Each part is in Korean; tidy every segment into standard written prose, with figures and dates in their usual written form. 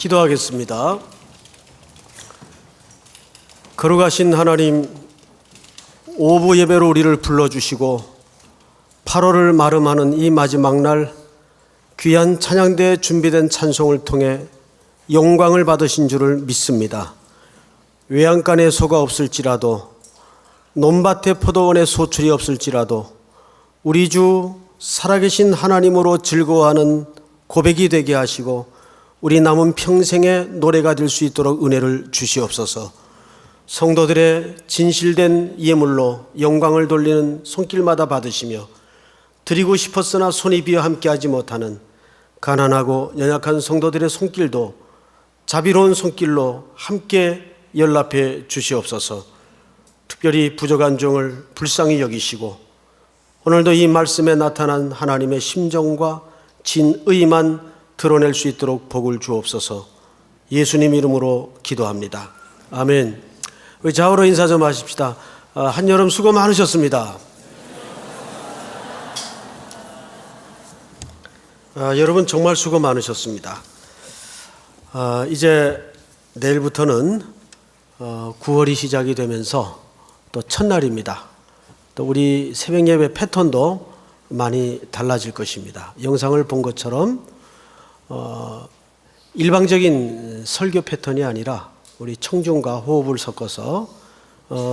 기도하겠습니다. 거룩하신 하나님, 오부 예배로 우리를 불러주시고 8월을 마름하는 이 마지막 날 귀한 찬양대에 준비된 찬송을 통해 영광을 받으신 줄을 믿습니다. 외양간에 소가 없을지라도 논밭에 포도원에 소출이 없을지라도 우리 주 살아계신 하나님으로 즐거워하는 고백이 되게 하시고 우리 남은 평생의 노래가 될 수 있도록 은혜를 주시옵소서. 성도들의 진실된 예물로 영광을 돌리는 손길마다 받으시며 드리고 싶었으나 손이 비어 함께하지 못하는 가난하고 연약한 성도들의 손길도 자비로운 손길로 함께 연락해 주시옵소서. 특별히 부족한 종을 불쌍히 여기시고 오늘도 이 말씀에 나타난 하나님의 심정과 진의만 드러낼 수 있도록 복을 주옵소서. 예수님 이름으로 기도합니다. 아멘. 우리 좌우로 인사 좀 하십시다. 한여름 수고 많으셨습니다. 여러분 정말 수고 많으셨습니다. 이제 내일부터는 9월이 시작이 되면서 또 첫날입니다. 또 우리 새벽 예배 패턴도 많이 달라질 것입니다. 영상을 본 것처럼 일방적인 설교 패턴이 아니라 우리 청중과 호흡을 섞어서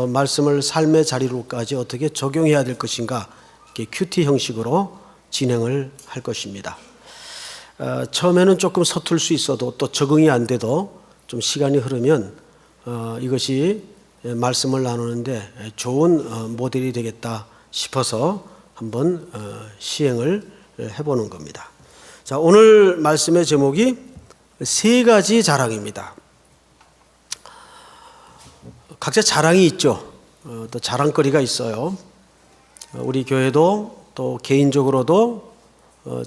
말씀을 삶의 자리로까지 어떻게 적용해야 될 것인가, 이렇게 큐티 형식으로 진행을 할 것입니다. 처음에는 조금 서툴 수 있어도 또 적응이 안 돼도 좀 시간이 흐르면 이것이 말씀을 나누는데 좋은 모델이 되겠다 싶어서 한번 시행을 해보는 겁니다. 자, 오늘 말씀의 제목이 세 가지 자랑입니다. 각자 자랑이 있죠. 또 자랑거리가 있어요. 우리 교회도 또 개인적으로도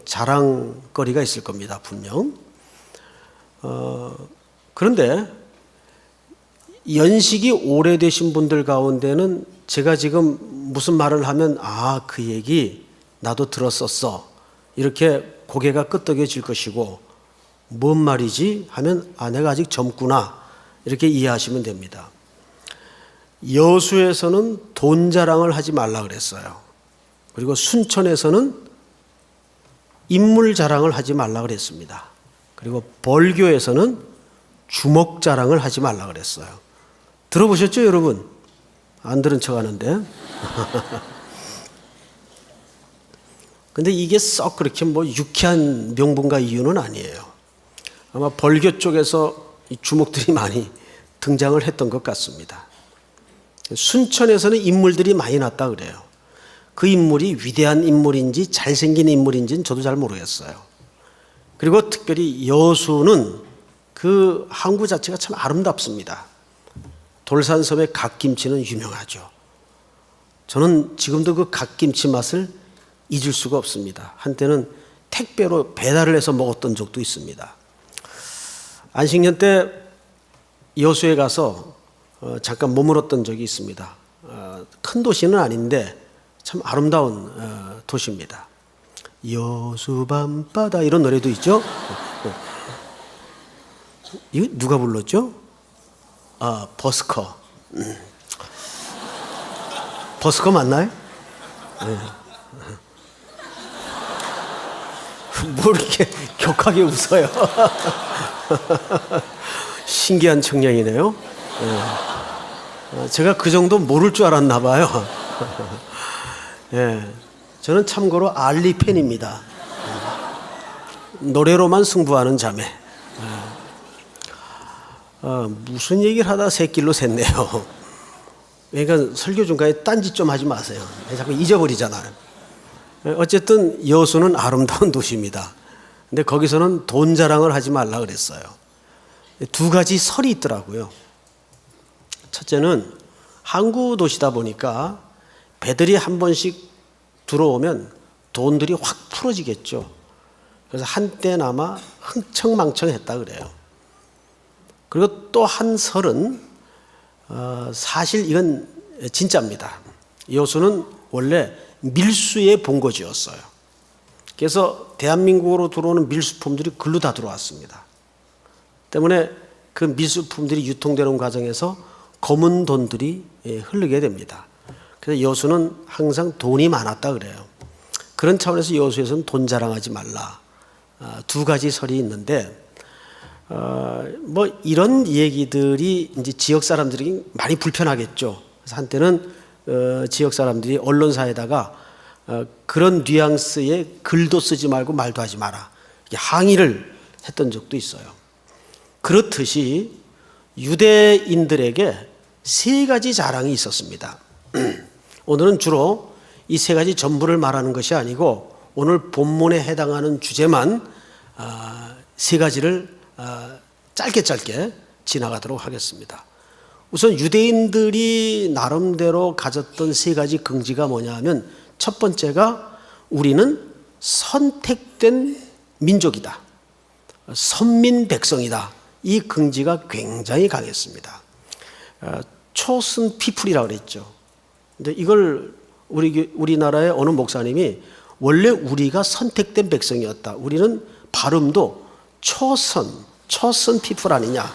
자랑거리가 있을 겁니다, 분명. 그런데 연식이 오래되신 분들 가운데는 제가 지금 무슨 말을 하면 그 얘기 나도 들었었어, 이렇게 고개가 끄덕여질 것이고, 뭔 말이지 하면 내가 아직 젊구나, 이렇게 이해하시면 됩니다. 여수에서는 돈 자랑을 하지 말라 그랬어요. 그리고 순천에서는 인물 자랑을 하지 말라 그랬습니다. 그리고 벌교에서는 주먹 자랑을 하지 말라 그랬어요. 들어보셨죠, 여러분? 안 들은 척 하는데. 근데 이게 썩 그렇게 유쾌한 명분과 이유는 아니에요. 아마 벌교 쪽에서 이 주먹들이 많이 등장을 했던 것 같습니다. 순천에서는 인물들이 많이 났다 그래요. 그 인물이 위대한 인물인지 잘생긴 인물인지는 저도 잘 모르겠어요. 그리고 특별히 여수는 그 항구 자체가 참 아름답습니다. 돌산섬의 갓김치는 유명하죠. 저는 지금도 그 갓김치 맛을 잊을 수가 없습니다. 한때는 택배로 배달을 해서 먹었던 적도 있습니다. 안식년 때 여수에 가서 잠깐 머물렀던 적이 있습니다. 큰 도시는 아닌데 참 아름다운 도시입니다. 여수 밤바다, 이런 노래도 있죠. 이거 누가 불렀죠? 버스커. 버스커 맞나요? 네. 뭐 이렇게 격하게 웃어요. 신기한 청량이네요. 제가 그 정도 모를 줄 알았나 봐요. 저는 참고로 알리 팬입니다. 노래로만 승부하는 자매. 무슨 얘기를 하다 새길로 샜네요. 그러니까 설교 중간에 딴짓 좀 하지 마세요. 자꾸 잊어버리잖아요. 어쨌든 여수는 아름다운 도시입니다. 근데 거기서는 돈 자랑을 하지 말라 그랬어요. 두 가지 설이 있더라고요. 첫째는 항구 도시다 보니까 배들이 한 번씩 들어오면 돈들이 확 풀어지겠죠. 그래서 한때나마 흥청망청했다 그래요. 그리고 또 한 설은 사실 이건 진짜입니다. 여수는 원래 밀수의 본거지였어요. 그래서 대한민국으로 들어오는 밀수품들이 글로 다 들어왔습니다. 때문에 그 미술품들이 유통되는 과정에서 검은 돈들이 흐르게 됩니다. 그래서 여수는 항상 돈이 많았다 그래요. 그런 차원에서 여수에서는 돈 자랑하지 말라. 두 가지 설이 있는데, 뭐 이런 얘기들이 이제 지역 사람들이 많이 불편하겠죠. 그래서 한때는 지역 사람들이 언론사에다가 그런 뉘앙스의 글도 쓰지 말고 말도 하지 마라, 항의를 했던 적도 있어요. 그렇듯이 유대인들에게 세 가지 자랑이 있었습니다. 오늘은 주로 이 세 가지 전부를 말하는 것이 아니고 오늘 본문에 해당하는 주제만 세 가지를 짧게 지나가도록 하겠습니다. 우선 유대인들이 나름대로 가졌던 세 가지 긍지가 뭐냐 하면, 첫 번째가 우리는 선택된 민족이다, 선민 백성이다. 이 긍지가 굉장히 강했습니다. chosen people이라고 그랬죠. 근데 이걸 우리나라의 어느 목사님이 원래 우리가 선택된 백성이었다, 우리는 발음도 chosen people 아니냐,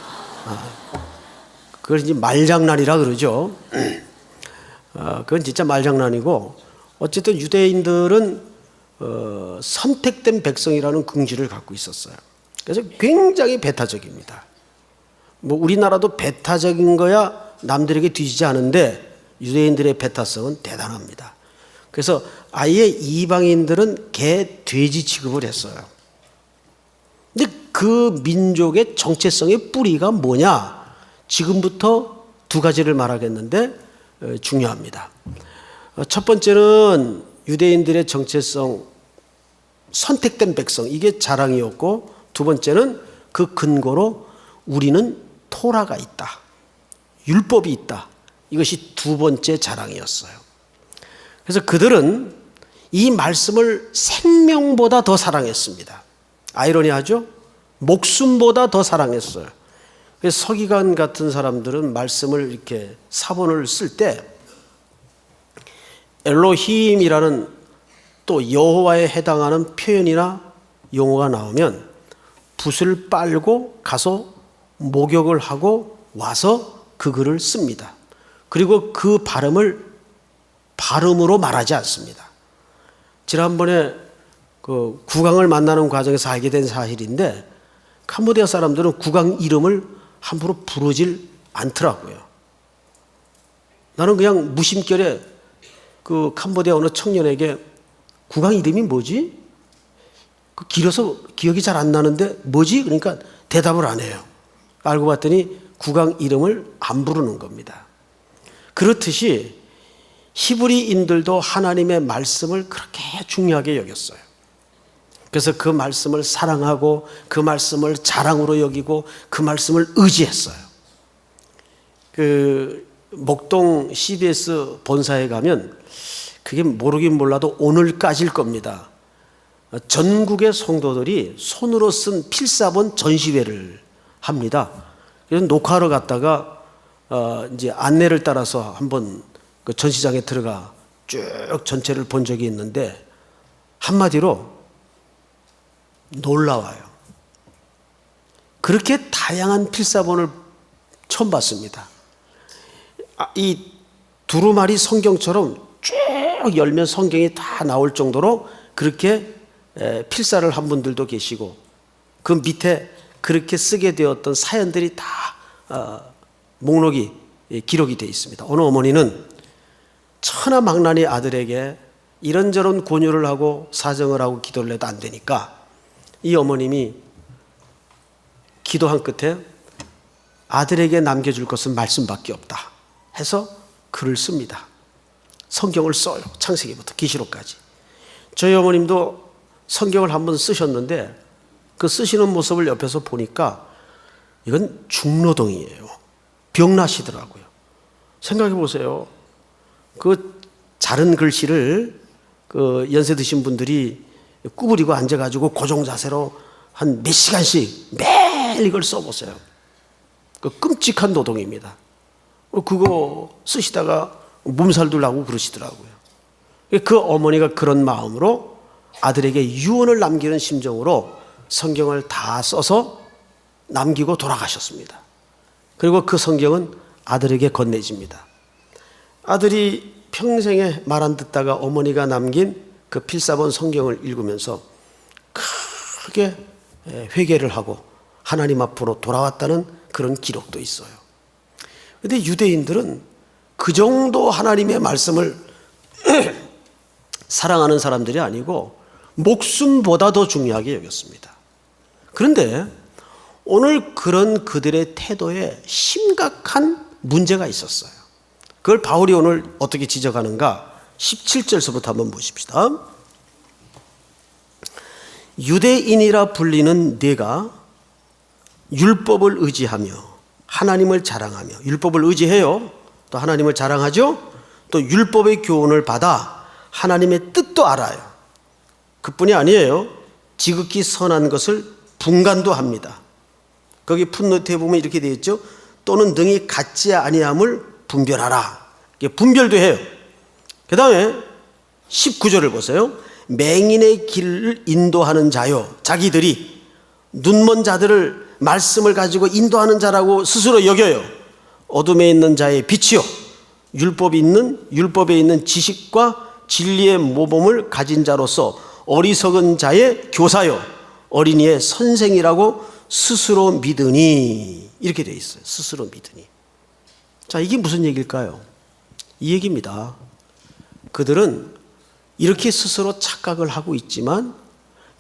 그걸 이제 말장난이라 그러죠. 그건 진짜 말장난이고, 어쨌든 유대인들은 선택된 백성이라는 긍지를 갖고 있었어요. 그래서 굉장히 배타적입니다. 뭐 우리나라도 배타적인 거야 남들에게 뒤지지 않은데 유대인들의 배타성은 대단합니다. 그래서 아예 이방인들은 개, 돼지 취급을 했어요. 근데 그 민족의 정체성의 뿌리가 뭐냐? 지금부터 두 가지를 말하겠는데 중요합니다. 첫 번째는 유대인들의 정체성, 선택된 백성, 이게 자랑이었고, 두 번째는 그 근거로 우리는 토라가 있다, 율법이 있다. 이것이 두 번째 자랑이었어요. 그래서 그들은 이 말씀을 생명보다 더 사랑했습니다. 아이러니하죠? 목숨보다 더 사랑했어요. 그래서 서기관 같은 사람들은 말씀을 이렇게 사본을 쓸 때 엘로힘이라는 또 여호와에 해당하는 표현이나 용어가 나오면 붓을 빨고 가서 목욕을 하고 와서 그 글을 씁니다. 그리고 그 발음으로 말하지 않습니다. 지난번에 그 국왕을 만나는 과정에서 알게 된 사실인데, 캄보디아 사람들은 국왕 이름을 함부로 부르질 않더라고요. 나는 그냥 무심결에 그 캄보디아 어느 청년에게 국왕 이름이 뭐지? 그 길어서 기억이 잘 안 나는데 뭐지? 그러니까 대답을 안 해요. 알고 봤더니 국왕 이름을 안 부르는 겁니다. 그렇듯이 히브리인들도 하나님의 말씀을 그렇게 중요하게 여겼어요. 그래서 그 말씀을 사랑하고 그 말씀을 자랑으로 여기고 그 말씀을 의지했어요. 그 목동 CBS 본사에 가면 그게 모르긴 몰라도 오늘까지일 겁니다. 전국의 성도들이 손으로 쓴 필사본 전시회를 합니다. 그래서 녹화하러 갔다가 이제 안내를 따라서 한번 그 전시장에 들어가 쭉 전체를 본 적이 있는데, 한마디로 놀라워요. 그렇게 다양한 필사본을 처음 봤습니다. 이 두루마리 성경처럼 쭉 열면 성경이 다 나올 정도로 그렇게 필사를 한 분들도 계시고, 그 밑에 그렇게 쓰게 되었던 사연들이 다 목록이 기록이 되어 있습니다. 어느 어머니는 천하망나니 아들에게 이런저런 권유를 하고 사정을 하고 기도를 해도 안 되니까 이 어머님이 기도한 끝에 아들에게 남겨줄 것은 말씀밖에 없다 해서 글을 씁니다. 성경을 써요. 창세기부터 계시록까지. 저희 어머님도 성경을 한번 쓰셨는데 그 쓰시는 모습을 옆에서 보니까 이건 중노동이에요. 병나시더라고요. 생각해 보세요. 그 자른 글씨를 그 연세 드신 분들이 구부리고 앉아가지고 고정 자세로 한 몇 시간씩 매일 이걸 써보세요. 그 끔찍한 노동입니다. 그거 쓰시다가 몸살도 나고 그러시더라고요. 그 어머니가 그런 마음으로 아들에게 유언을 남기는 심정으로 성경을 다 써서 남기고 돌아가셨습니다. 그리고 그 성경은 아들에게 건네집니다. 아들이 평생에 말 안 듣다가 어머니가 남긴 그 필사본 성경을 읽으면서 크게 회개를 하고 하나님 앞으로 돌아왔다는 그런 기록도 있어요. 그런데 유대인들은 그 정도 하나님의 말씀을 사랑하는 사람들이 아니고 목숨보다 더 중요하게 여겼습니다. 그런데 오늘 그런 그들의 태도에 심각한 문제가 있었어요. 그걸 바울이 오늘 어떻게 지적하는가? 17절서부터 한번 보십시다. 유대인이라 불리는 네가 율법을 의지하며 하나님을 자랑하며, 율법을 의지해요. 또 하나님을 자랑하죠. 또 율법의 교훈을 받아 하나님의 뜻도 알아요. 그뿐이 아니에요. 지극히 선한 것을 분간도 합니다. 거기 풋노트에 보면 이렇게 되어 있죠. 또는 능히 같지 아니함을 분별하라. 분별도 해요. 그 다음에 19절을 보세요. 맹인의 길을 인도하는 자요, 자기들이 눈먼 자들을 말씀을 가지고 인도하는 자라고 스스로 여겨요. 어둠에 있는 자의 빛이요, 율법에 있는 지식과 진리의 모범을 가진 자로서 어리석은 자의 교사요, 어린이의 선생이라고 스스로 믿으니. 이렇게 되어 있어요. 스스로 믿으니. 자, 이게 무슨 얘기일까요? 이 얘기입니다. 그들은 이렇게 스스로 착각을 하고 있지만,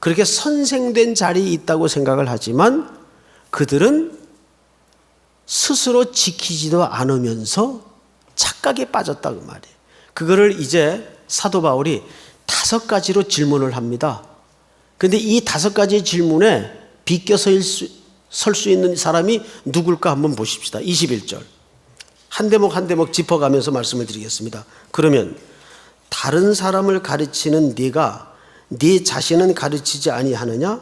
그렇게 선생된 자리에 있다고 생각을 하지만, 그들은 스스로 지키지도 않으면서 착각에 빠졌다 그 말이에요. 그거를 이제 사도 바울이 5가지로 질문을 합니다. 그런데 이 5가지 질문에 비껴 설 수 있는 사람이 누굴까 한번 보십시다. 21절. 한 대목 한 대목 짚어가면서 말씀을 드리겠습니다. 그러면 다른 사람을 가르치는 네가 네 자신은 가르치지 아니하느냐?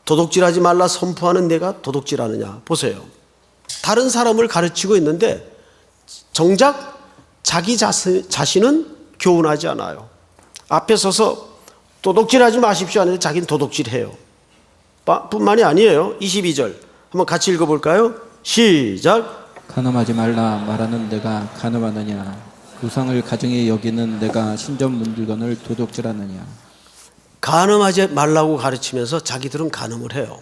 도둑질하지 말라 선포하는 내가 도둑질하느냐? 보세요. 다른 사람을 가르치고 있는데 정작 자기 자신은 교훈하지 않아요. 앞에 서서 도둑질하지 마십시오 하는데 자기는 도둑질해요. 뿐만이 아니에요. 22절 한번 같이 읽어볼까요? 시작. 간음하지 말라 말하는 내가 간음하느냐? 우상을 가정에 여기는 내가 신전 물건을 도둑질하느냐? 간음하지 말라고 가르치면서 자기들은 간음을 해요.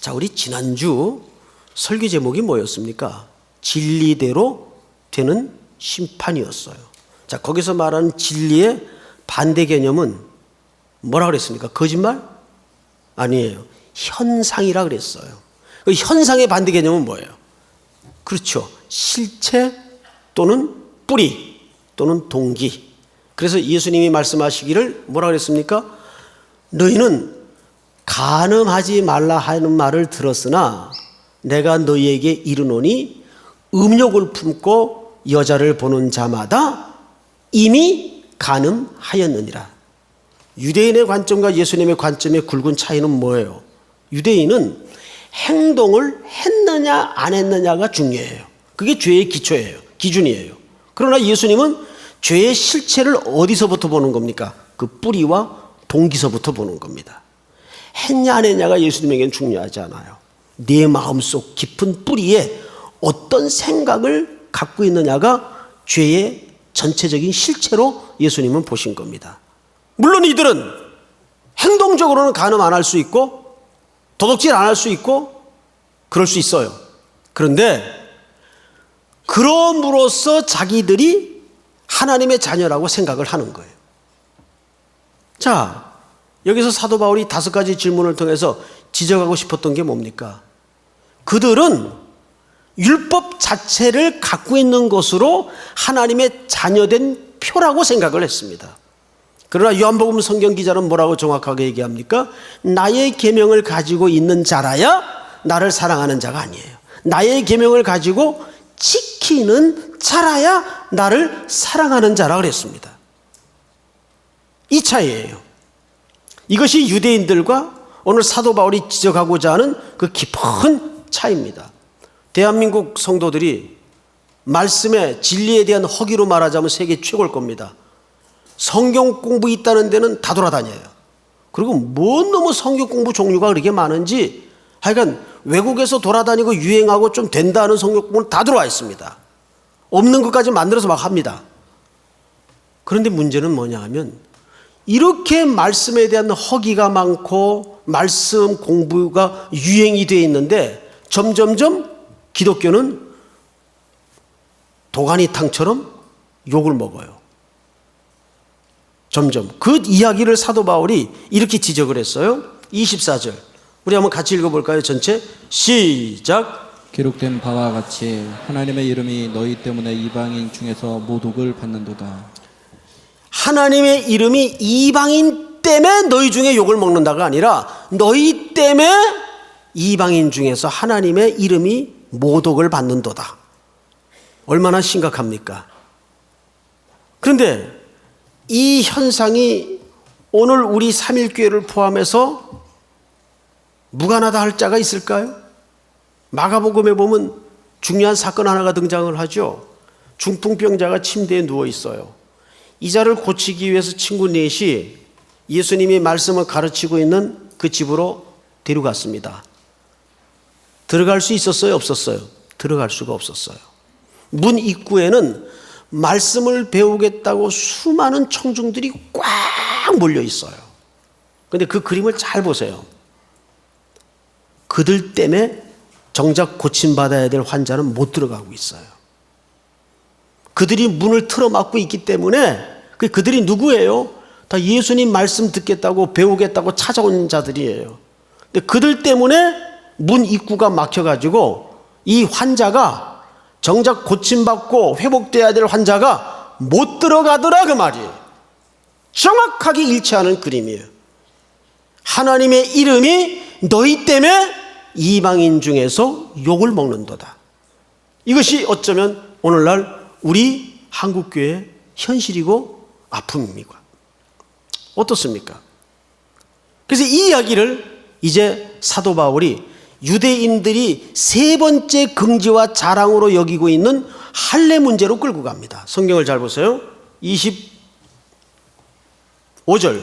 자, 우리 지난주 설교 제목이 뭐였습니까? 진리대로 되는 심판이었어요. 자, 거기서 말하는 진리의 반대 개념은 뭐라 그랬습니까? 거짓말? 아니에요. 현상이라 그랬어요. 그 현상의 반대 개념은 뭐예요? 그렇죠. 실체 또는 뿌리 또는 동기. 그래서 예수님이 말씀하시기를 뭐라 그랬습니까? 너희는 간음하지 말라 하는 말을 들었으나 내가 너희에게 이르노니 음욕을 품고 여자를 보는 자마다 이미 간음하였느니라. 유대인의 관점과 예수님의 관점의 굵은 차이는 뭐예요? 유대인은 행동을 했느냐 안 했느냐가 중요해요. 그게 죄의 기준이에요. 그러나 예수님은 죄의 실체를 어디서부터 보는 겁니까? 그 뿌리와 동기서부터 보는 겁니다. 했냐 안 했냐가 예수님에게는 중요하지 않아요. 내 마음속 깊은 뿌리에 어떤 생각을 갖고 있느냐가 죄의 전체적인 실체로 예수님은 보신 겁니다. 물론 이들은 행동적으로는 간음 안 할 수 있고 도둑질 안 할 수 있고 그럴 수 있어요. 그런데 그럼으로써 자기들이 하나님의 자녀라고 생각을 하는 거예요. 자, 여기서 사도 바울이 5가지 질문을 통해서 지적하고 싶었던 게 뭡니까? 그들은 율법 자체를 갖고 있는 것으로 하나님의 자녀된 표라고 생각을 했습니다. 그러나 요한복음 성경 기자는 뭐라고 정확하게 얘기합니까? 나의 계명을 가지고 있는 자라야 나를 사랑하는 자가 아니에요. 나의 계명을 가지고 지키는 자라야 나를 사랑하는 자라 그랬습니다. 이 차이예요. 이것이 유대인들과 오늘 사도 바울이 지적하고자 하는 그 깊은 차이입니다. 대한민국 성도들이 말씀의 진리에 대한 허기로 말하자면 세계 최고일 겁니다. 성경 공부 있다는 데는 다 돌아다녀요. 그리고 뭔 너무 성경 공부 종류가 그렇게 많은지 하여간 외국에서 돌아다니고 유행하고 좀 된다는 성경은 다 들어와 있습니다. 없는 것까지 만들어서 막 합니다. 그런데 문제는 뭐냐 하면 이렇게 말씀에 대한 허기가 많고 말씀 공부가 유행이 되어 있는데 점점점 기독교는 도가니탕처럼 욕을 먹어요. 점점. 그 이야기를 사도 바울이 이렇게 지적을 했어요. 24절. 우리 한번 같이 읽어볼까요? 전체 시작. 기록된 바와 같이 하나님의 이름이 너희 때문에 이방인 중에서 모독을 받는도다. 하나님의 이름이 이방인 때문에 너희 중에 욕을 먹는다가 아니라 너희 때문에 이방인 중에서 하나님의 이름이 모독을 받는도다. 얼마나 심각합니까? 그런데 이 현상이 오늘 우리 삼일교회를 포함해서 무관하다 할 자가 있을까요? 마가복음에 보면 중요한 사건 하나가 등장을 하죠. 중풍병자가 침대에 누워 있어요. 이 자를 고치기 위해서 친구 넷이 예수님이 말씀을 가르치고 있는 그 집으로 데려갔습니다. 들어갈 수 있었어요? 없었어요? 들어갈 수가 없었어요. 문 입구에는 말씀을 배우겠다고 수많은 청중들이 꽉 몰려 있어요. 그런데 그 그림을 잘 보세요. 그들 때문에 정작 고침받아야 될 환자는 못 들어가고 있어요. 그들이 문을 틀어막고 있기 때문에 그들이 누구예요? 다 예수님 말씀 듣겠다고 배우겠다고 찾아온 자들이에요. 근데 그들 때문에 문 입구가 막혀가지고 이 환자가 정작 고침받고 회복돼야 될 환자가 못 들어가더라 그 말이에요. 정확하게 일치하는 그림이에요. 하나님의 이름이 너희 때문에 이방인 중에서 욕을 먹는도다. 이것이 어쩌면 오늘날 우리 한국교회의 현실이고 아픔입니다. 어떻습니까? 그래서 이 이야기를 이제 사도 바울이 유대인들이 세 번째 긍지와 자랑으로 여기고 있는 할례 문제로 끌고 갑니다. 성경을 잘 보세요. 25절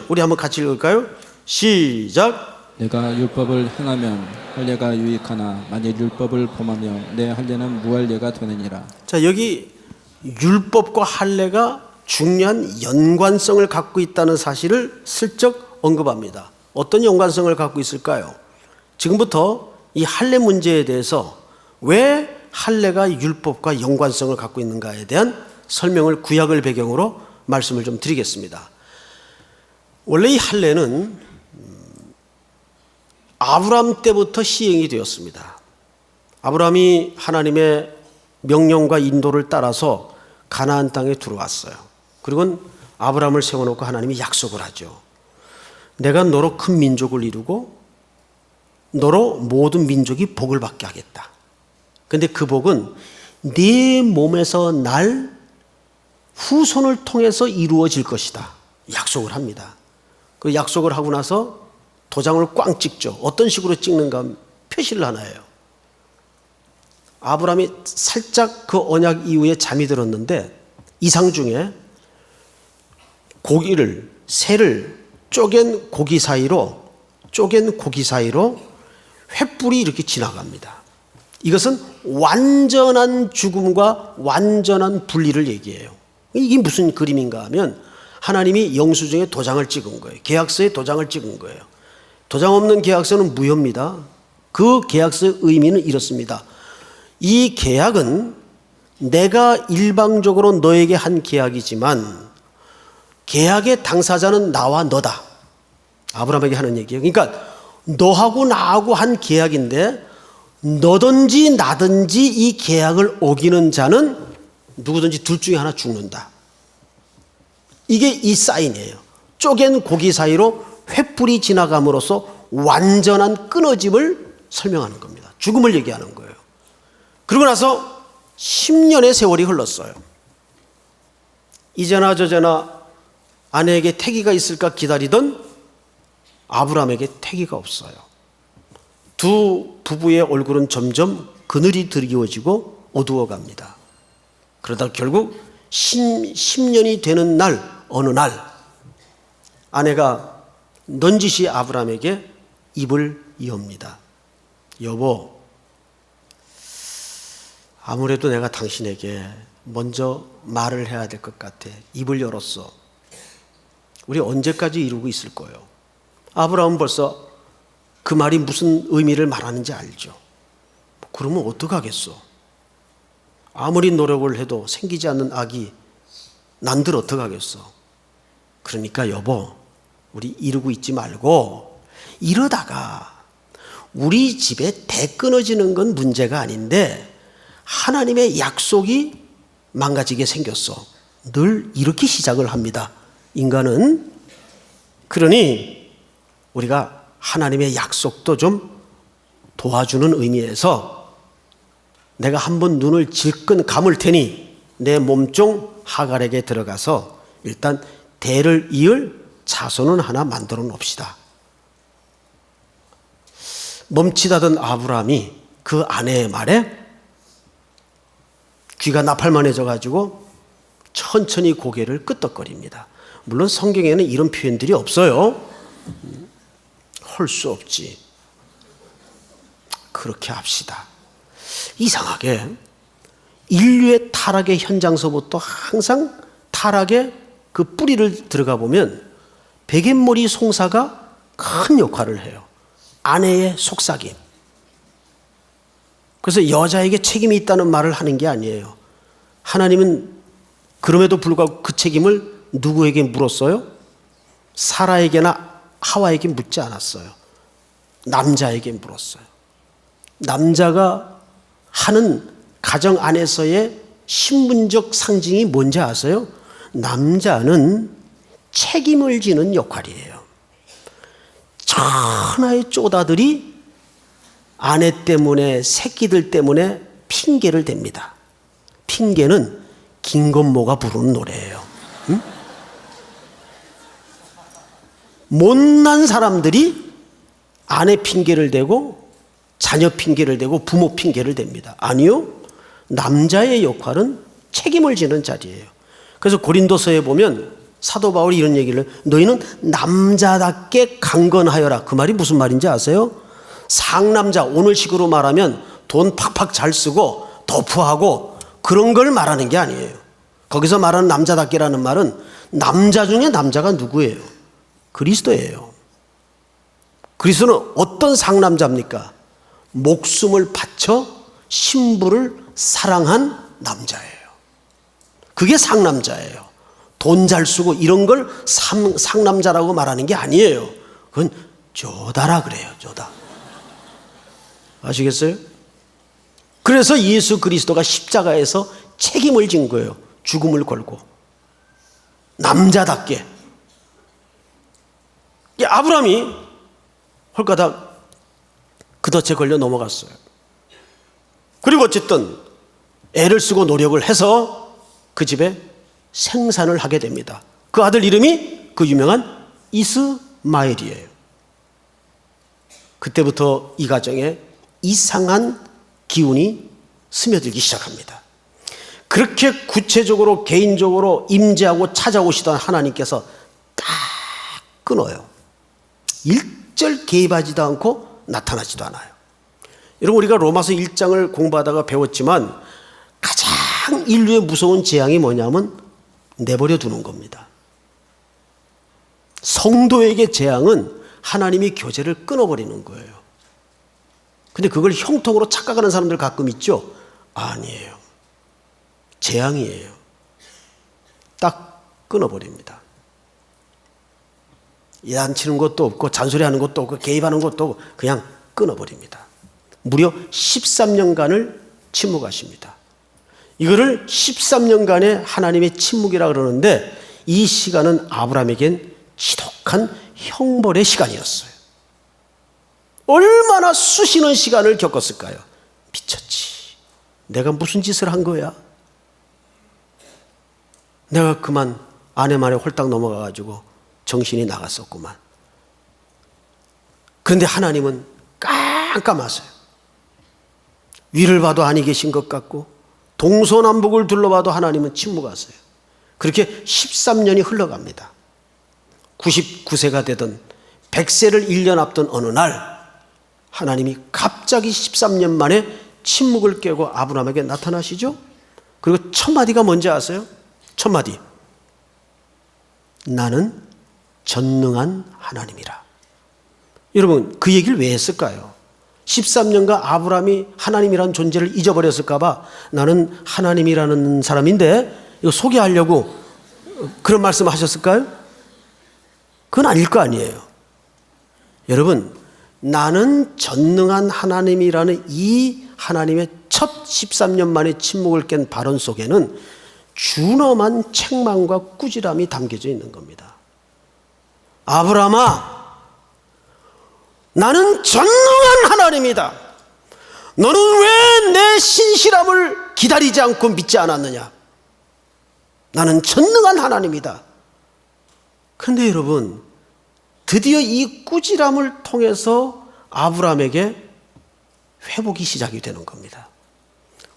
우리 한번 같이 읽을까요? 시작. 내가 율법을 행하면 할례가 유익하나 만일 율법을 범하며 내 할례는 무할례가 되느니라. 자, 여기 율법과 할례가 중요한 연관성을 갖고 있다는 사실을 슬쩍 언급합니다. 어떤 연관성을 갖고 있을까요? 지금부터 이 할례 문제에 대해서 왜 할례가 율법과 연관성을 갖고 있는가에 대한 설명을 구약을 배경으로 말씀을 좀 드리겠습니다. 원래 이 할례는 아브라함 때부터 시행이 되었습니다. 아브라함이 하나님의 명령과 인도를 따라서 가나안 땅에 들어왔어요. 그리고 아브라함을 세워놓고 하나님이 약속을 하죠. 내가 너로 큰 민족을 이루고 너로 모든 민족이 복을 받게 하겠다. 그런데 그 복은 네 몸에서 날 후손을 통해서 이루어질 것이다. 약속을 합니다. 그 약속을 하고 나서 도장을 꽝 찍죠. 어떤 식으로 찍는가 하면 표시를 하나 해요. 아브라함이 살짝 그 언약 이후에 잠이 들었는데 이상 중에 고기를 새를 쪼갠 고기 사이로 횃불이 이렇게 지나갑니다. 이것은 완전한 죽음과 완전한 분리를 얘기해요. 이게 무슨 그림인가 하면 하나님이 영수증에 도장을 찍은 거예요. 계약서에 도장을 찍은 거예요. 도장 없는 계약서는 무효입니다. 그 계약서의 의미는 이렇습니다. 이 계약은 내가 일방적으로 너에게 한 계약이지만 계약의 당사자는 나와 너다. 아브라함에게 하는 얘기예요. 그러니까 너하고 나하고 한 계약인데 너든지 나든지 이 계약을 어기는 자는 누구든지 둘 중에 하나 죽는다. 이게 이 사인이에요. 쪼갠 고기 사이로 횃불이 지나감으로써 완전한 끊어짐을 설명하는 겁니다. 죽음을 얘기하는 거예요. 그러고 나서 10년의 세월이 흘렀어요. 이제나 저제나 아내에게 태기가 있을까 기다리던 아브라함에게 태기가 없어요. 두 부부의 얼굴은 점점 그늘이 드리워지고 어두워갑니다. 그러다 결국 10년이 되는 날 어느 날 아내가 넌지시 아브라함에게 입을 이옵니다. 여보, 아무래도 내가 당신에게 먼저 말을 해야 될 것 같아. 입을 열었어. 우리 언제까지 이러고 있을 거예요? 아브라함은 벌써 그 말이 무슨 의미를 말하는지 알죠. 그러면 어떡하겠어? 아무리 노력을 해도 생기지 않는 아기 난들 어떡하겠어? 그러니까 여보, 우리 이러고 있지 말고 이러다가 우리 집에 대 끊어지는 건 문제가 아닌데 하나님의 약속이 망가지게 생겼어. 늘 이렇게 시작을 합니다, 인간은. 그러니 우리가 하나님의 약속도 좀 도와주는 의미에서 내가 한번 눈을 질끈 감을 테니 내 몸종 하갈에게 들어가서 일단 대를 이을 자손은 하나 만들어 놓읍시다. 멈칫하던 아브라함이 그 아내의 말에 귀가 나팔만해져 가지고 천천히 고개를 끄덕거립니다. 물론 성경에는 이런 표현들이 없어요. 할 수 없지. 그렇게 합시다. 이상하게 인류의 타락의 현장서부터 항상 타락의 그 뿌리를 들어가 보면 백엔머리 송사가 큰 역할을 해요. 아내의 속삭임. 그래서 여자에게 책임이 있다는 말을 하는 게 아니에요. 하나님은 그럼에도 불구하고 그 책임을 누구에게 물었어요? 사라에게나 하와에게 묻지 않았어요. 남자에게 물었어요. 남자가 하는 가정 안에서의 신분적 상징이 뭔지 아세요? 남자는 책임을 지는 역할이에요. 천하의 쪼다들이 아내 때문에 새끼들 때문에 핑계를 댑니다. 핑계는 김건모가 부르는 노래예요. 응? 못난 사람들이 아내 핑계를 대고 자녀 핑계를 대고 부모 핑계를 댑니다. 아니요. 남자의 역할은 책임을 지는 자리예요. 그래서 고린도서에 보면 사도 바울이 이런 얘기를, 너희는 남자답게 강건하여라. 그 말이 무슨 말인지 아세요? 상남자, 오늘식으로 말하면 돈 팍팍 잘 쓰고 도프하고 그런 걸 말하는 게 아니에요. 거기서 말하는 남자답게라는 말은 남자 중에 남자가 누구예요? 그리스도예요. 그리스도는 어떤 상남자입니까? 목숨을 바쳐 신부를 사랑한 남자예요. 그게 상남자예요. 돈 잘 쓰고 이런 걸 상남자라고 말하는 게 아니에요. 그건 조다라 그래요. 조다. 아시겠어요? 그래서 예수 그리스도가 십자가에서 책임을 진 거예요. 죽음을 걸고. 남자답게. 아브라함이 홀가닥 그 덫에 걸려 넘어갔어요. 그리고 어쨌든 애를 쓰고 노력을 해서 그 집에 생산을 하게 됩니다. 그 아들 이름이 그 유명한 이스마엘이에요. 그때부터 이 가정에 이상한 기운이 스며들기 시작합니다. 그렇게 구체적으로 개인적으로 임재하고 찾아오시던 하나님께서 딱 끊어요. 일절 개입하지도 않고 나타나지도 않아요. 여러분, 우리가 로마서 1장을 공부하다가 배웠지만 가장 인류의 무서운 재앙이 뭐냐면 내버려 두는 겁니다. 성도에게 재앙은 하나님이 교제를 끊어버리는 거예요. 근데 그걸 형통으로 착각하는 사람들 가끔 있죠? 아니에요. 재앙이에요. 딱 끊어버립니다. 야단치는 것도 없고 잔소리하는 것도 없고 개입하는 것도 없고 그냥 끊어버립니다. 무려 13년간을 침묵하십니다. 이거를 13년간의 하나님의 침묵이라 그러는데 이 시간은 아브라함에겐 지독한 형벌의 시간이었어요. 얼마나 수시는 시간을 겪었을까요? 미쳤지. 내가 무슨 짓을 한 거야? 내가 그만 아내 말에 홀딱 넘어가가지고 정신이 나갔었구만. 그런데 하나님은 깜깜하세요. 위를 봐도 아니 계신 것 같고 동서남북을 둘러봐도 하나님은 침묵하세요. 그렇게 13년이 흘러갑니다. 99세가 되던 100세를 1년 앞둔 어느 날 하나님이 갑자기 13년 만에 침묵을 깨고 아브라함에게 나타나시죠. 그리고 첫 마디가 뭔지 아세요? 첫 마디. 나는 전능한 하나님이라. 여러분, 그 얘기를 왜 했을까요? 13년간 아브라함이 하나님이라는 존재를 잊어버렸을까 봐 나는 하나님이라는 사람인데 이거 소개하려고 그런 말씀을 하셨을까요? 그건 아닐 거 아니에요. 여러분, 나는 전능한 하나님이라는 이 하나님의 첫 13년 만에 침묵을 깬 발언 속에는 준엄한 책망과 꾸지람이 담겨져 있는 겁니다. 아브라함아, 나는 전능한 하나님이다. 너는 왜 내 신실함을 기다리지 않고 믿지 않았느냐? 나는 전능한 하나님이다. 그런데 여러분, 드디어 이 꾸지람을 통해서 아브라함에게 회복이 시작이 되는 겁니다.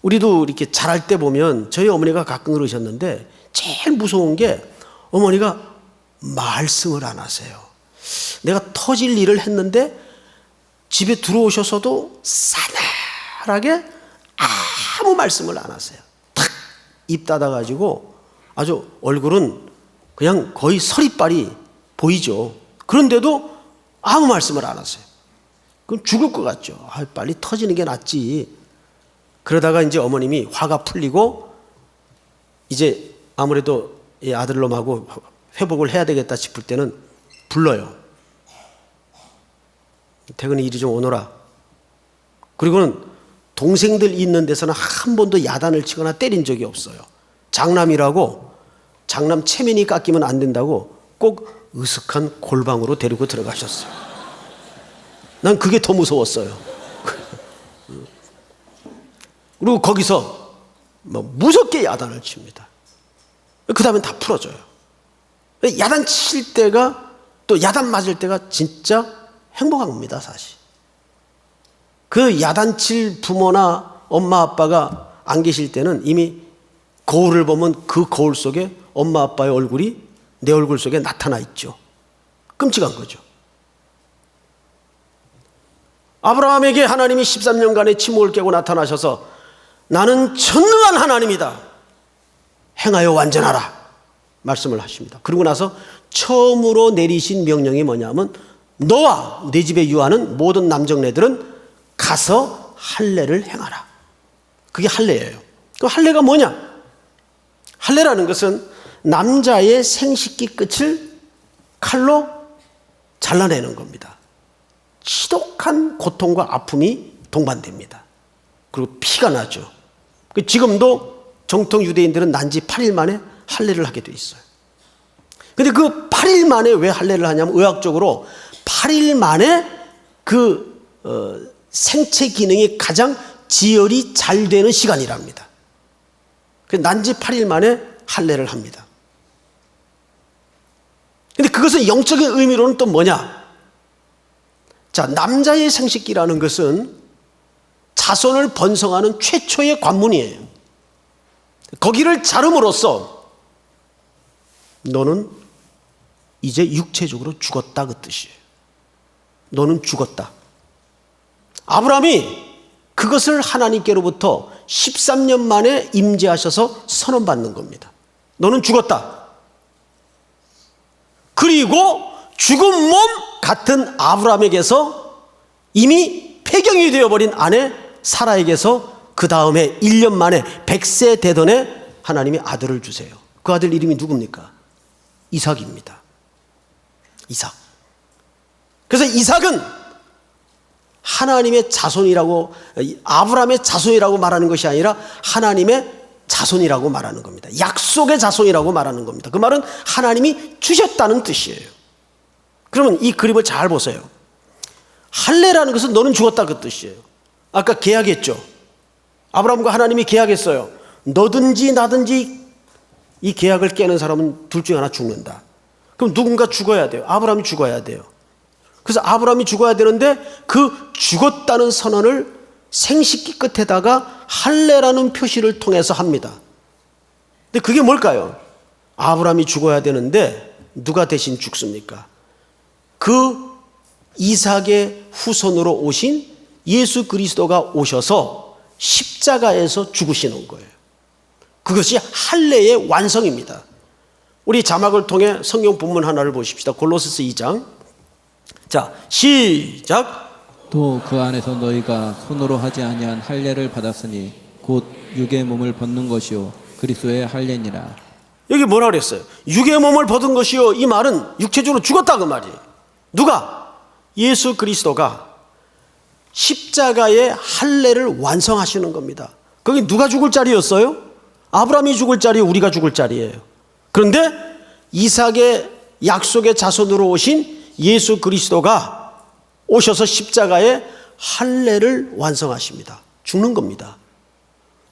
우리도 이렇게 자랄 때 보면 저희 어머니가 가끔 그러셨는데 제일 무서운 게 어머니가 말씀을 안 하세요. 내가 터질 일을 했는데 집에 들어오셔서도 싸늘하게 아무 말씀을 안 하세요. 탁 입 닫아가지고 아주 얼굴은 그냥 거의 서리빨이 보이죠. 그런데도 아무 말씀을 안 하세요. 그럼 죽을 것 같죠. 빨리 터지는 게 낫지. 그러다가 이제 어머님이 화가 풀리고 이제 아무래도 이 아들놈하고 회복을 해야 되겠다 싶을 때는 불러요. 태근이 이리 좀 오너라. 그리고는 동생들 있는 데서는 한 번도 야단을 치거나 때린 적이 없어요. 장남이라고 장남 체면이 깎이면 안 된다고 꼭 으슥한 골방으로 데리고 들어가셨어요. 난 그게 더 무서웠어요. 그리고 거기서 무섭게 야단을 칩니다. 그 다음엔 다 풀어줘요. 야단 칠 때가 또 야단 맞을 때가 진짜 행복한 겁니다, 사실. 그 야단칠 부모나 엄마 아빠가 안 계실 때는 이미 거울을 보면 그 거울 속에 엄마 아빠의 얼굴이 내 얼굴 속에 나타나 있죠. 끔찍한 거죠. 아브라함에게 하나님이 13년간의 침묵을 깨고 나타나셔서 나는 전능한 하나님이다. 행하여 완전하라. 말씀을 하십니다. 그러고 나서 처음으로 내리신 명령이 뭐냐면 너와 네 집에 유하는 모든 남정네들은 가서 할례를 행하라. 그게 할례예요. 그 할례가 뭐냐? 할례라는 것은 남자의 생식기 끝을 칼로 잘라내는 겁니다. 지독한 고통과 아픔이 동반됩니다. 그리고 피가 나죠. 지금도 정통 유대인들은 난지 8일 만에 할례를 하게 돼 있어요. 근데 그 8일 만에 왜 할례를 하냐면 의학적으로 8일 만에 생체 기능이 가장 지혈이 잘 되는 시간이랍니다. 난지 8일 만에 할례를 합니다. 근데 그것은 영적인 의미로는 또 뭐냐? 자, 남자의 생식기라는 것은 자손을 번성하는 최초의 관문이에요. 거기를 자름으로써 너는 이제 육체적으로 죽었다, 그 뜻이에요. 너는 죽었다. 아브라함이 그것을 하나님께로부터 13년 만에 임재하셔서 선언받는 겁니다. 너는 죽었다. 그리고 죽은 몸 같은 아브라함에게서 이미 폐경이 되어버린 아내 사라에게서 그 다음에 1년 만에 100세 되던 해 하나님이 아들을 주세요. 그 아들 이름이 누굽니까? 이삭입니다. 이삭. 그래서 이삭은 하나님의 자손이라고, 아브라함의 자손이라고 말하는 것이 아니라 하나님의 자손이라고 말하는 겁니다. 약속의 자손이라고 말하는 겁니다. 그 말은 하나님이 주셨다는 뜻이에요. 그러면 이 그림을 잘 보세요. 할례라는 것은 너는 죽었다, 그 뜻이에요. 아까 계약했죠. 아브라함과 하나님이 계약했어요. 너든지 나든지 이 계약을 깨는 사람은 둘 중에 하나 죽는다. 그럼 누군가 죽어야 돼요. 아브라함이 죽어야 돼요. 그래서 아브라함이 죽어야 되는데 그 죽었다는 선언을 생식기 끝에다가 할례라는 표시를 통해서 합니다. 근데 그게 뭘까요? 아브라함이 죽어야 되는데 누가 대신 죽습니까? 그 이삭의 후손으로 오신 예수 그리스도가 오셔서 십자가에서 죽으시는 거예요. 그것이 할례의 완성입니다. 우리 자막을 통해 성경 본문 하나를 보십시다. 골로새서 2장. 자, 시작. 또 그 안에서 너희가 손으로 하지 아니한 할례를 받았으니 곧 육의 몸을 벗는 것이요 그리스도의 할례니라. 여기 뭐라 그랬어요? 육의 몸을 벗은 것이요. 이 말은 육체적으로 죽었다 그 말이에요. 누가? 예수 그리스도가 십자가의 할례를 완성하시는 겁니다. 거기 누가 죽을 자리였어요? 아브라함이 죽을 자리, 우리가 죽을 자리예요. 그런데 이삭의 약속의 자손으로 오신 예수 그리스도가 오셔서 십자가의 할례를 완성하십니다. 죽는 겁니다.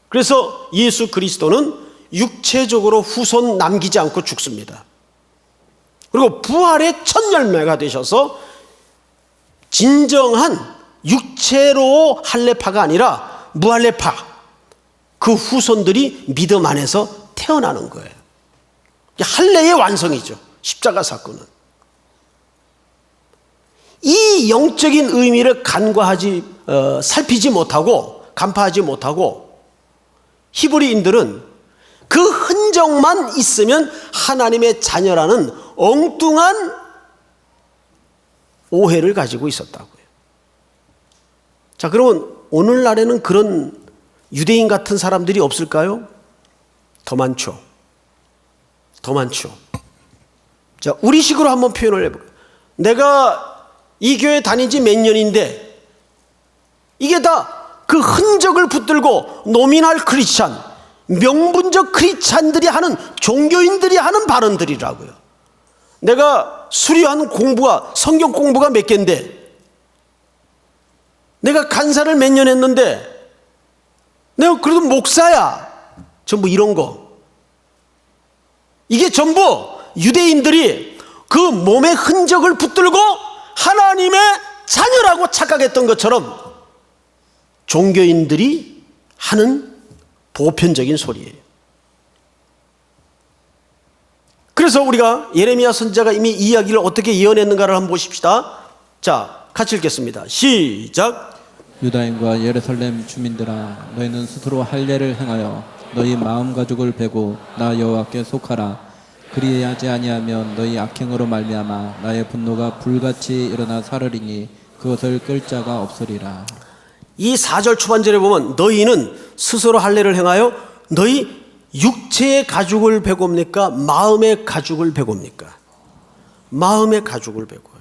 그래서 예수 그리스도는 육체적으로 후손 남기지 않고 죽습니다. 그리고 부활의 첫 열매가 되셔서 진정한 육체로 할례파가 아니라 무할례파, 그 후손들이 믿음 안에서 태어나는 거예요. 할례의 완성이죠. 십자가 사건은. 이 영적인 의미를 살피지 못하고 간파하지 못하고 히브리인들은 그 흔적만 있으면 하나님의 자녀라는 엉뚱한 오해를 가지고 있었다고요. 자, 그러면 오늘날에는 그런 유대인 같은 사람들이 없을까요? 더 많죠. 더 많죠. 자, 우리식으로 한번 표현을 해볼까요? 내가 이 교회 다닌 지 몇 년인데 이게 다 그 흔적을 붙들고 노미널 크리스찬, 명분적 크리스찬들이 하는, 종교인들이 하는 발언들이라고요. 내가 수료한 공부가, 성경 공부가 몇 개인데, 내가 간사를 몇 년 했는데 내가 그래도 목사야. 전부 이런 거. 이게 전부 유대인들이 그 몸의 흔적을 붙들고 하나님의 자녀라고 착각했던 것처럼 종교인들이 하는 보편적인 소리예요. 그래서 우리가 예레미야 선지자가 이미 이 이야기를 어떻게 예언했는가를 한번 보십시다. 자, 같이 읽겠습니다. 시작. 유다인과 예루살렘 주민들아, 너희는 스스로 할례를 행하여 너희 마음 가죽을 베고 나 여호와께 속하라. 그리하지 아니하면 너희 악행으로 말미암아 나의 분노가 불같이 일어나 사르리니 그것을 끌 자가 없으리라. 이 4절 초반절에 보면 너희는 스스로 할례를 행하여 너희 육체의 가죽을 베고입니까? 마음의 가죽을 베고입니까? 마음의 가죽을 베고요.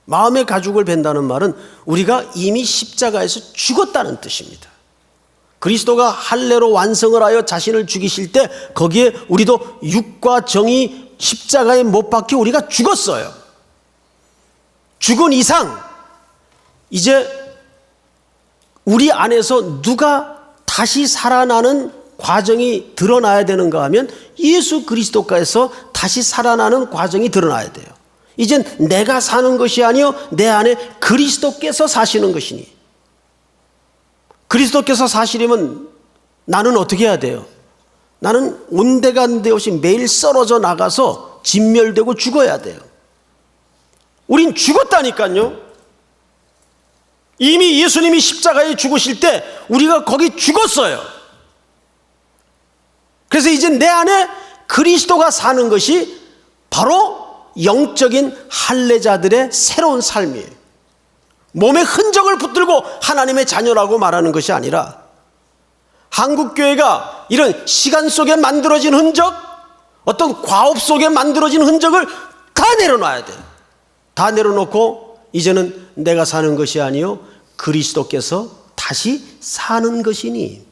마음의 가죽을 벤다는 말은 우리가 이미 십자가에서 죽었다는 뜻입니다. 그리스도가 할례로 완성을 하여 자신을 죽이실 때 거기에 우리도 육과 정이 십자가에 못 박혀 우리가 죽었어요. 죽은 이상 이제 우리 안에서 누가 다시 살아나는 과정이 드러나야 되는가 하면 예수 그리스도께서 다시 살아나는 과정이 드러나야 돼요. 이젠 내가 사는 것이 아니요 내 안에 그리스도께서 사시는 것이니, 그리스도께서 사시려면 나는 어떻게 해야 돼요? 나는 온데간데 없이 매일 썰어져 나가서 진멸되고 죽어야 돼요. 우린 죽었다니까요. 이미 예수님이 십자가에 죽으실 때 우리가 거기 죽었어요. 그래서 이제 내 안에 그리스도가 사는 것이 바로 영적인 할례자들의 새로운 삶이에요. 몸의 흔적을 붙들고 하나님의 자녀라고 말하는 것이 아니라 한국교회가 이런 시간 속에 만들어진 흔적, 어떤 과업 속에 만들어진 흔적을 다 내려놔야 돼요. 다 내려놓고 이제는 내가 사는 것이 아니요 그리스도께서 다시 사는 것이니,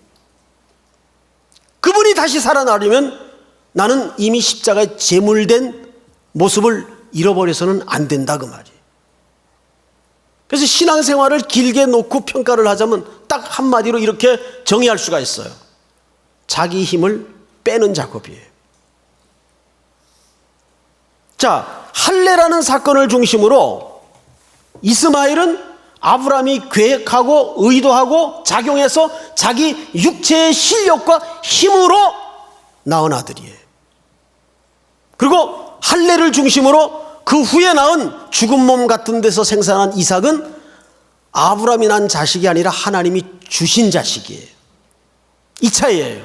그분이 다시 살아나려면 나는 이미 십자가에 제물된 모습을 잃어버려서는 안 된다 그 말이에요. 그래서 신앙생활을 길게 놓고 평가를 하자면 딱 한마디로 이렇게 정의할 수가 있어요. 자기 힘을 빼는 작업이에요. 자, 할례라는 사건을 중심으로 이스마엘은 아브라함이 계획하고 의도하고 작용해서 자기 육체의 실력과 힘으로 낳은 아들이에요. 그리고 할례를 중심으로 그 후에 낳은 죽은 몸 같은 데서 생산한 이삭은 아브라함이 낳은 자식이 아니라 하나님이 주신 자식이에요. 이 차이예요.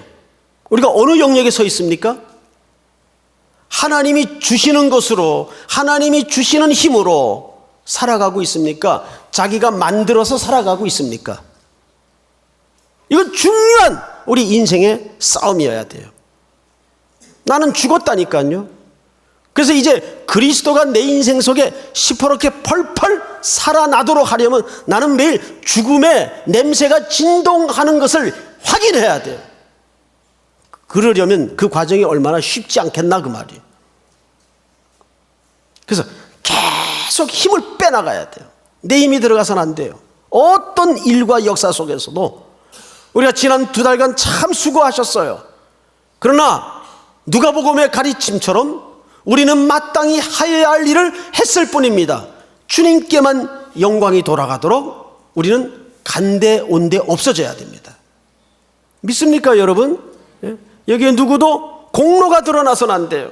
우리가 어느 영역에 서 있습니까? 하나님이 주시는 것으로, 하나님이 주시는 힘으로 살아가고 있습니까? 자기가 만들어서 살아가고 있습니까? 이건 중요한 우리 인생의 싸움이어야 돼요. 나는 죽었다니까요. 그래서 이제 그리스도가 내 인생 속에 시퍼렇게 펄펄 살아나도록 하려면 나는 매일 죽음의 냄새가 진동하는 것을 확인해야 돼요. 그러려면 그 과정이 얼마나 쉽지 않겠나 그 말이에요. 그래서 계속 힘을 빼나가야 돼요. 내 힘이 들어가서는 안 돼요. 어떤 일과 역사 속에서도 우리가 지난 2달간 참 수고하셨어요. 그러나 누가복음의 가르침처럼 우리는 마땅히 하여야 할 일을 했을 뿐입니다. 주님께만 영광이 돌아가도록 우리는 간데 온데 없어져야 됩니다. 믿습니까 여러분? 여기에 누구도 공로가 드러나서는 안 돼요.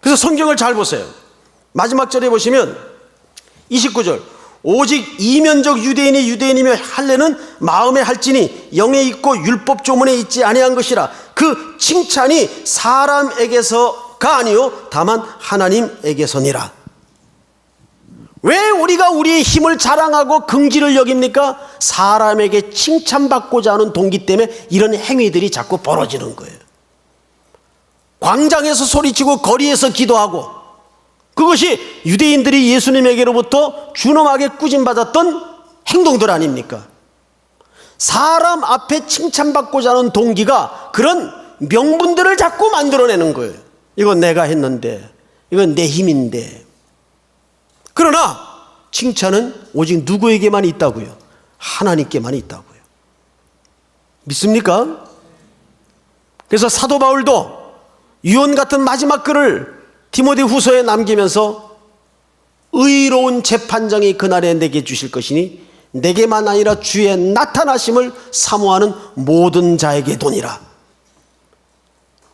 그래서 성경을 잘 보세요. 마지막 절에 보시면 29절, 오직 이면적 유대인이 유대인이며 할례는 마음에 할지니 영에 있고 율법 조문에 있지 아니한 것이라. 그 칭찬이 사람에게서가 아니요 다만 하나님에게서니라. 왜 우리가 우리의 힘을 자랑하고 긍지를 여깁니까? 사람에게 칭찬받고자 하는 동기 때문에 이런 행위들이 자꾸 벌어지는 거예요. 광장에서 소리치고 거리에서 기도하고, 그것이 유대인들이 예수님에게로부터 준엄하게 꾸짐받았던 행동들 아닙니까? 사람 앞에 칭찬받고자 하는 동기가 그런 명분들을 자꾸 만들어내는 거예요. 이건 내가 했는데, 이건 내 힘인데. 그러나 칭찬은 오직 누구에게만 있다고요? 하나님께만 있다고요. 믿습니까? 그래서 사도 바울도 유언 같은 마지막 글을 디모데 후서에 남기면서 의로운 재판장이 그날에 내게 주실 것이니 내게만 아니라 주의 나타나심을 사모하는 모든 자에게 도니라.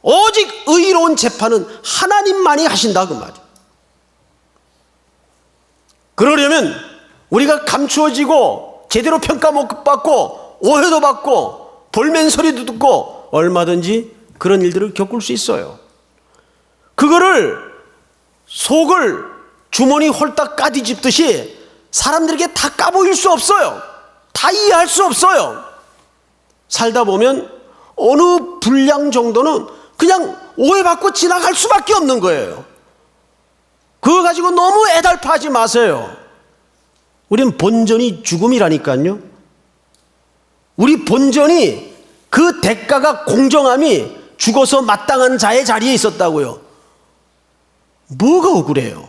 오직 의로운 재판은 하나님만이 하신다 그 말이에요. 그러려면 우리가 감추어지고 제대로 평가 못 받고 오해도 받고 볼멘 소리도 듣고 얼마든지 그런 일들을 겪을 수 있어요. 그거를 속을 주머니 홀딱 까뒤집듯이 사람들에게 다 까보일 수 없어요. 다 이해할 수 없어요. 살다 보면 어느 분량 정도는 그냥 오해받고 지나갈 수밖에 없는 거예요. 그거 가지고 너무 애달파하지 마세요. 우린 본전이 죽음이라니까요. 우리 본전이 그 대가가 공정함이 죽어서 마땅한 자의 자리에 있었다고요. 뭐가 억울해요?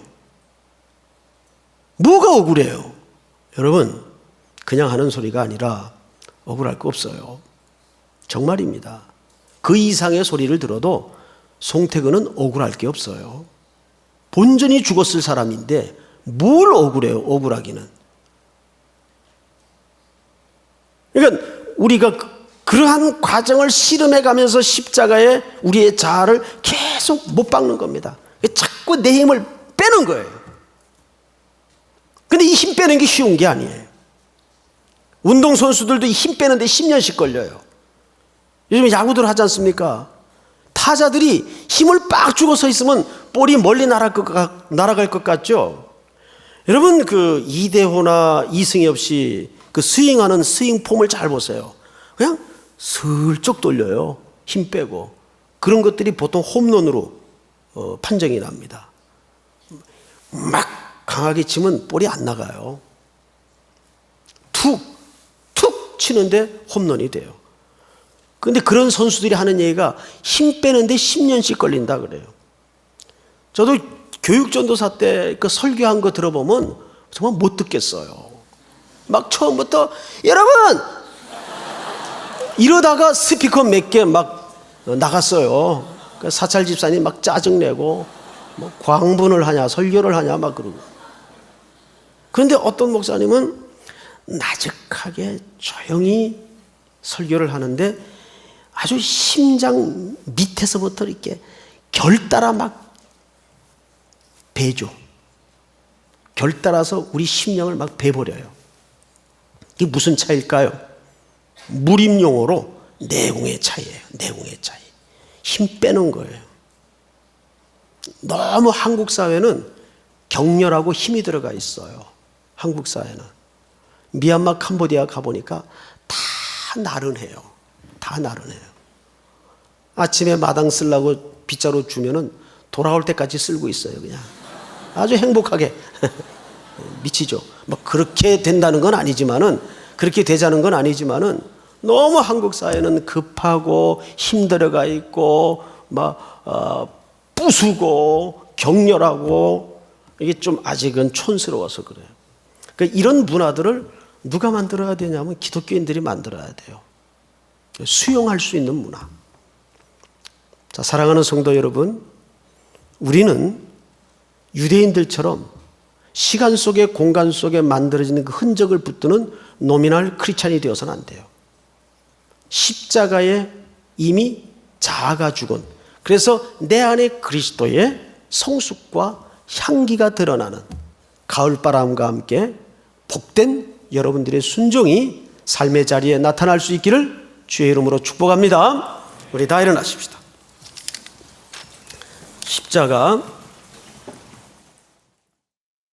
뭐가 억울해요? 여러분, 그냥 하는 소리가 아니라 억울할 거 없어요. 정말입니다. 그 이상의 소리를 들어도 송태근은 억울할 게 없어요. 본전이 죽었을 사람인데 뭘 억울해요? 억울하기는. 그러니까 우리가 그러한 과정을 씨름해 가면서 십자가에 우리의 자아를 계속 못 박는 겁니다. 자꾸 내 힘을 빼는 거예요. 근데 이 힘 빼는 게 쉬운 게 아니에요. 운동선수들도 이 힘 빼는데 10년씩 걸려요. 요즘 야구들 하지 않습니까? 타자들이 힘을 빡 주고 서 있으면 볼이 멀리 날아갈 것 같죠? 여러분, 그 이대호나 이승엽 씨 그 스윙하는 스윙 폼을 잘 보세요. 그냥 슬쩍 돌려요. 힘 빼고. 그런 것들이 보통 홈런으로 판정이 납니다. 막 강하게 치면 볼이 안 나가요. 툭 치는데 홈런이 돼요. 그런데 그런 선수들이 하는 얘기가 힘 빼는데 10년씩 걸린다 그래요. 저도 교육전도사 때 그 설교한 거 들어보면 정말 못 듣겠어요. 막 처음부터 여러분 이러다가 스피커 몇 개 막 나갔어요. 사찰 집사님 막 짜증내고 뭐 광분을 하냐 설교를 하냐 막 그러고. 그런데 어떤 목사님은 나직하게 조용히 설교를 하는데 아주 심장 밑에서부터 이렇게 결 따라 막 배죠. 결 따라서 우리 심령을 막 베버려요. 이게 무슨 차이일까요? 무림용어로 내공의 차이예요. 내공의 차이. 힘 빼는 거예요. 너무 한국 사회는 격렬하고 힘이 들어가 있어요. 한국 사회는. 미얀마, 캄보디아 가보니까 다 나른해요. 다 나른해요. 아침에 마당 쓰려고 빗자루 주면은 돌아올 때까지 쓸고 있어요. 그냥 아주 행복하게. 미치죠. 뭐 그렇게 된다는 건 아니지만은, 그렇게 되자는 건 아니지만은, 너무 한국 사회는 급하고 힘들어가 있고 막 부수고 격렬하고, 이게 좀 아직은 촌스러워서 그래요. 그러니까 이런 문화들을 누가 만들어야 되냐면 기독교인들이 만들어야 돼요. 수용할 수 있는 문화. 자, 사랑하는 성도 여러분, 우리는 유대인들처럼 시간 속에 공간 속에 만들어지는 그 흔적을 붙드는 노미널 크리스찬이 되어서는 안 돼요. 십자가에 이미 자아가 죽은, 그래서 내 안에 그리스도의 성숙과 향기가 드러나는 가을바람과 함께 복된 여러분들의 순종이 삶의 자리에 나타날 수 있기를 주의 이름으로 축복합니다. 우리 다 일어나십시다. 십자가